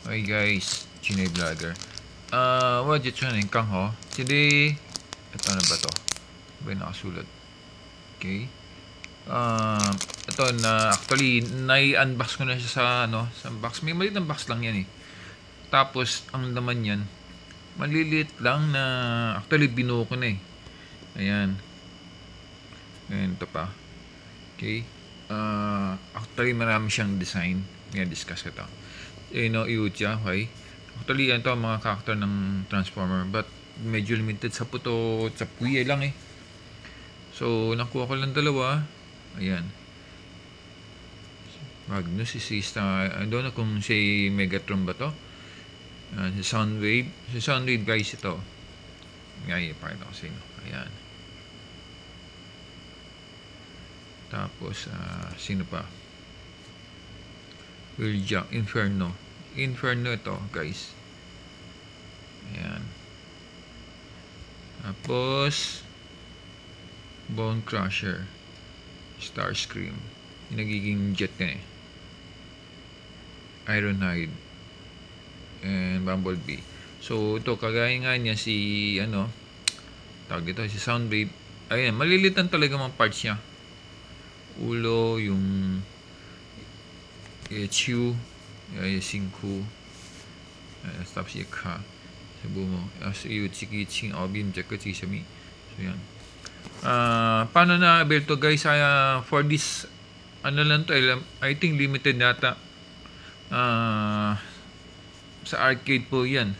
Hi guys, Chinay Vlogger. What you trying kang ho? Today, ito na ba to? Ba yung nakasulat? Okay. Ito na actually nai-unbox ko na siya sa sa box. May maliit na box lang yan eh. Tapos ang laman yan, maliliit lang na actually binuo ko na eh. Ayan. Ayan, ito pa. Okay. Actually marami siyang design. Discuss ko ito. Iucha, okay. Actually, ito ang mga character ng Transformer, but medyo limited sa puto, sa puya lang eh. So, nakuha ko lang dalawa. Ayan. Magnus, si Sista, I don't know kung si Megatron ba to. Si Soundwave. Si Soundwave guys ito. Ngayon, pakita ko sa inyo. Ayan. Tapos, sino pa? Wilja, Inferno. Inferno ito, guys. Ayan. Tapos, Bone Crusher. Starscream. Yung nagiging jet na eh. Ironhide. And Bumblebee. So, ito, kagaya nga niya si, tawag dito, si Soundwave. Ayan, malilitan talaga mga parts niya. Ulo, yung HU, Sinku, tapos yung Ka, sabi mo, yung Chiki-Ching, Obim, Jaka-Chiki, Shami. So, yan. Paano na build to guys? For this, lang to, I think limited data. Sa arcade po yan,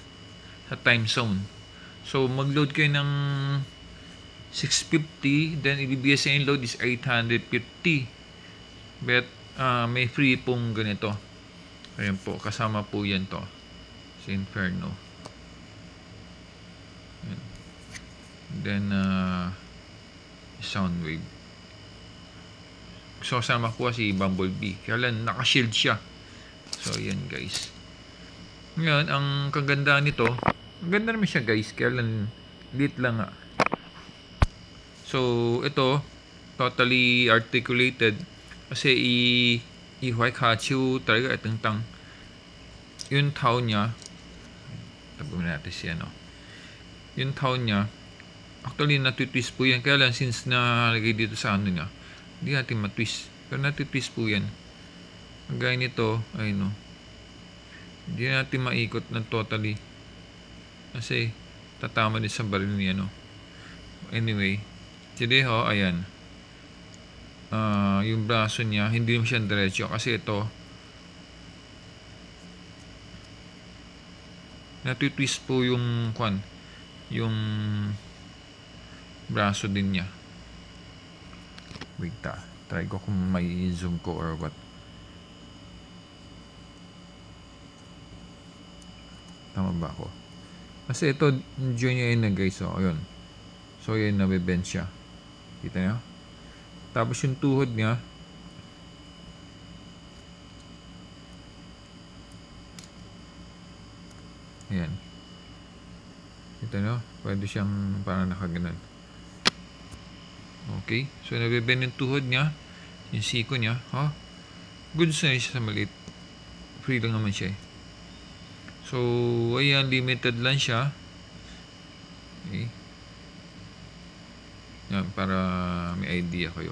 sa time zone. So, mag-load kayo ng 650, then ibibigay sa inyo load is 850. But, may free pong ganito. Ayan po, kasama po yan to. Si Inferno. Ayan. Then, Soundwave. So, kasama ko si Bumblebee. Kaya lang, naka-shield siya. So, ayan guys. Ngayon, ang kagandaan nito, ang ganda naman siya guys. Kaya lang, lit lang nga. So, ito, totally articulated. Kasi i-Huaykachu talaga itong tang. Yung tao niya, tabi natin siya, yung tao niya, actually natitwist po yan. Kaya lang, since nalagay dito sa niya, hindi natin matwist. Pero natitwist po yan. Ang gaya nito, ayun hindi natin maikot ng totally. Kasi, tatama din sa baril niya, Anyway, today ayan. Yung braso niya hindi mo siya diretso kasi ito natitwist po yung yung braso din niya. Wait, try ko kung may zoom ko or what. Tama ba ako? Kasi ito junior yun na guys, ayun. So yun, nabibend siya, kita nyo. Tapos yung tuhod niya, ayan. Ito pwede siyang parang nakaganan. Okay, so nabibend yung tuhod niya, yung siko niya, good na siya sa maliit. Free lang naman siya. So, ayan, limited lang siya. Okay. Yan, para may idea kayo.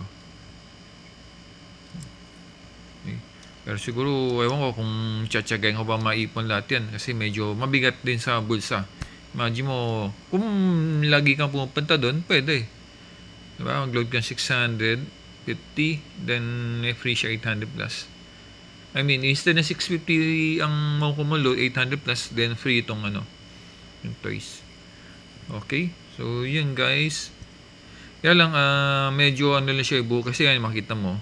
Okay. Pero siguro, ewan ko kung tsatsagayin ko ba maipon lahat yan. Kasi medyo mabigat din sa bulsa. Imagine mo, kung lagi kang pumunta doon, pwede. Diba? Mag-load ka 650, then may free siya 800 plus. I mean, instead na 650 ang makukuload, 800 plus, then free itong yung toys. Okay? So, yun guys. Kaya lang, medyo lang siya ibu. Kasi yan, makita mo,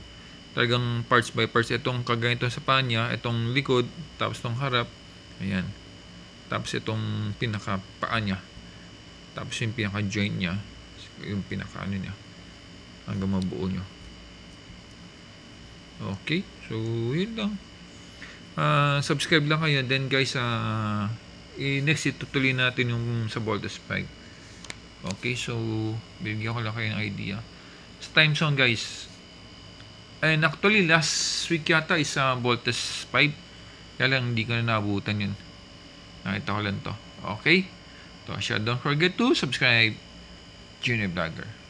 talagang parts by parts. Itong kagaya ito sa panya, itong likod, tapos itong harap. Ayan. Tapos itong pinaka-paa niya. Tapos yung pinaka-joint niya. Yung pinaka-ano niya. Hanggang mabuo niya. Okay. So, yun lang. Subscribe lang kayo. Then guys, next itutuloy natin yung sa Voltes 5. Okay, so bibigyan ko lang kayo ng idea. Sa time zone guys. And actually last week yata is Voltes 5. Kaya lang hindi ko na naabutan yun. Nakita ko lang to. Okay? So, don't forget to subscribe. Junior Vlogger.